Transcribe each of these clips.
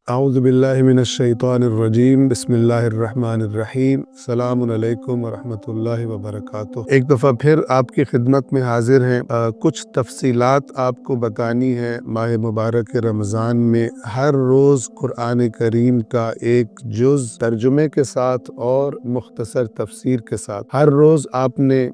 اعوذ باللہ من الشیطان الرجیم، بسم اللہ الرحمن الرحیم، السلام علیکم ورحمۃ اللہ وبرکاتہ۔ ایک دفعہ پھر آپ کی خدمت میں حاضر ہیں۔ کچھ تفصیلات آپ کو بتانی ہے ماہ مبارک رمضان میں ہر روز قرآن کریم کا ایک جز ترجمے کے ساتھ اور مختصر تفسیر کے ساتھ ہر روز آپ نے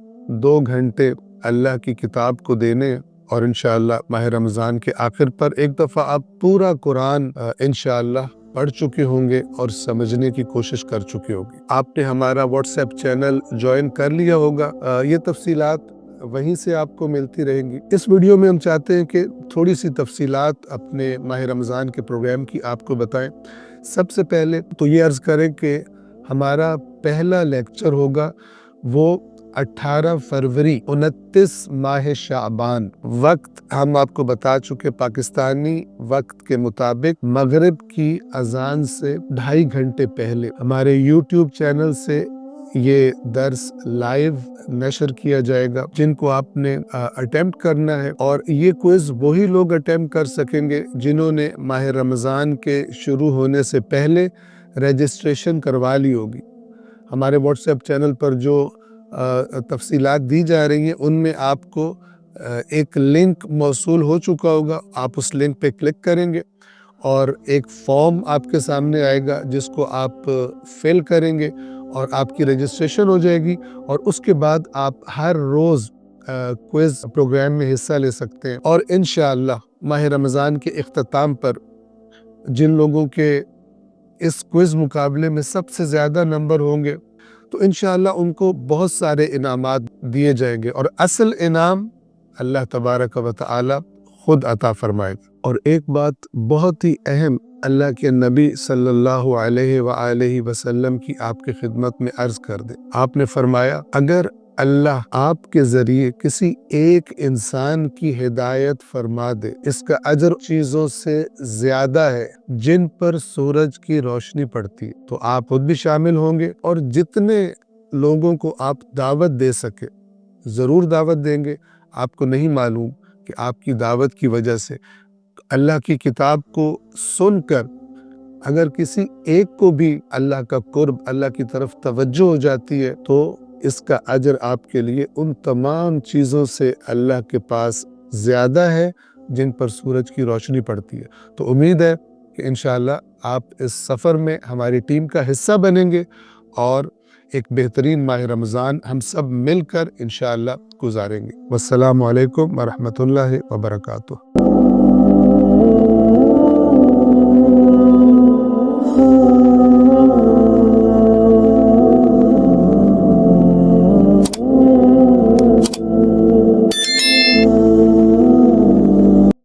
2 گھنٹے اللہ کی کتاب کو دینے، اور انشاءاللہ ماہ رمضان کے آخر پر ایک دفعہ آپ پورا قرآن انشاءاللہ پڑھ چکے ہوں گے اور سمجھنے کی کوشش کر چکے ہوں گے۔ آپ نے ہمارا واٹس ایپ چینل جوائن کر لیا ہوگا، یہ تفصیلات وہیں سے آپ کو ملتی رہیں گی۔ اس ویڈیو میں ہم چاہتے ہیں کہ تھوڑی سی تفصیلات اپنے ماہ رمضان کے پروگرام کی آپ کو بتائیں۔ سب سے پہلے تو یہ عرض کریں کہ ہمارا پہلا لیکچر ہوگا وہ 18 فروری 29 ماہ شعبان، وقت ہم آپ کو بتا چکے پاکستانی وقت کے مطابق مغرب کی اذان سے 2.5 گھنٹے پہلے ہمارے یوٹیوب چینل سے یہ درس لائیو نشر کیا جائے گا، جن کو آپ نے اٹیمپٹ کرنا ہے، اور یہ کوئز وہی لوگ اٹیمپٹ کر سکیں گے جنہوں نے ماہ رمضان کے شروع ہونے سے پہلے رجسٹریشن کروا لی ہوگی۔ ہمارے واٹس ایپ چینل پر جو تفصیلات دی جا رہی ہیں ان میں آپ کو ایک لنک موصول ہو چکا ہوگا، آپ اس لنک پہ کلک کریں گے اور ایک فارم آپ کے سامنے آئے گا جس کو آپ فل کریں گے اور آپ کی رجسٹریشن ہو جائے گی، اور اس کے بعد آپ ہر روز کوئز پروگرام میں حصہ لے سکتے ہیں۔ اور انشاءاللہ ماہ رمضان کے اختتام پر جن لوگوں کے اس کوئز مقابلے میں سب سے زیادہ نمبر ہوں گے تو انشاءاللہ ان کو بہت سارے انعامات دیے جائیں گے، اور اصل انعام اللہ تبارک و تعالی خود عطا فرمائے گا۔ اور ایک بات بہت ہی اہم اللہ کے نبی صلی اللہ علیہ وآلہ وسلم کی آپ کی خدمت میں عرض کر دیں۔ آپ نے فرمایا اگر اللہ آپ کے ذریعے کسی ایک انسان کی ہدایت فرما دے، اس کا اجر چیزوں سے زیادہ ہے جن پر سورج کی روشنی پڑتی ہے، تو آپ خود بھی شامل ہوں گے، اور جتنے لوگوں کو آپ دعوت دے سکے ضرور دعوت دیں گے۔ آپ کو نہیں معلوم کہ آپ کی دعوت کی وجہ سے اللہ کی کتاب کو سن کر اگر کسی ایک کو بھی اللہ کا قرب، اللہ کی طرف توجہ ہو جاتی ہے تو اس کا اجر آپ کے لیے ان تمام چیزوں سے اللہ کے پاس زیادہ ہے جن پر سورج کی روشنی پڑتی ہے۔ تو امید ہے کہ انشاءاللہ آپ اس سفر میں ہماری ٹیم کا حصہ بنیں گے اور ایک بہترین ماہ رمضان ہم سب مل کر انشاءاللہ گزاریں گے۔ والسلام علیکم ورحمۃ اللہ وبرکاتہ۔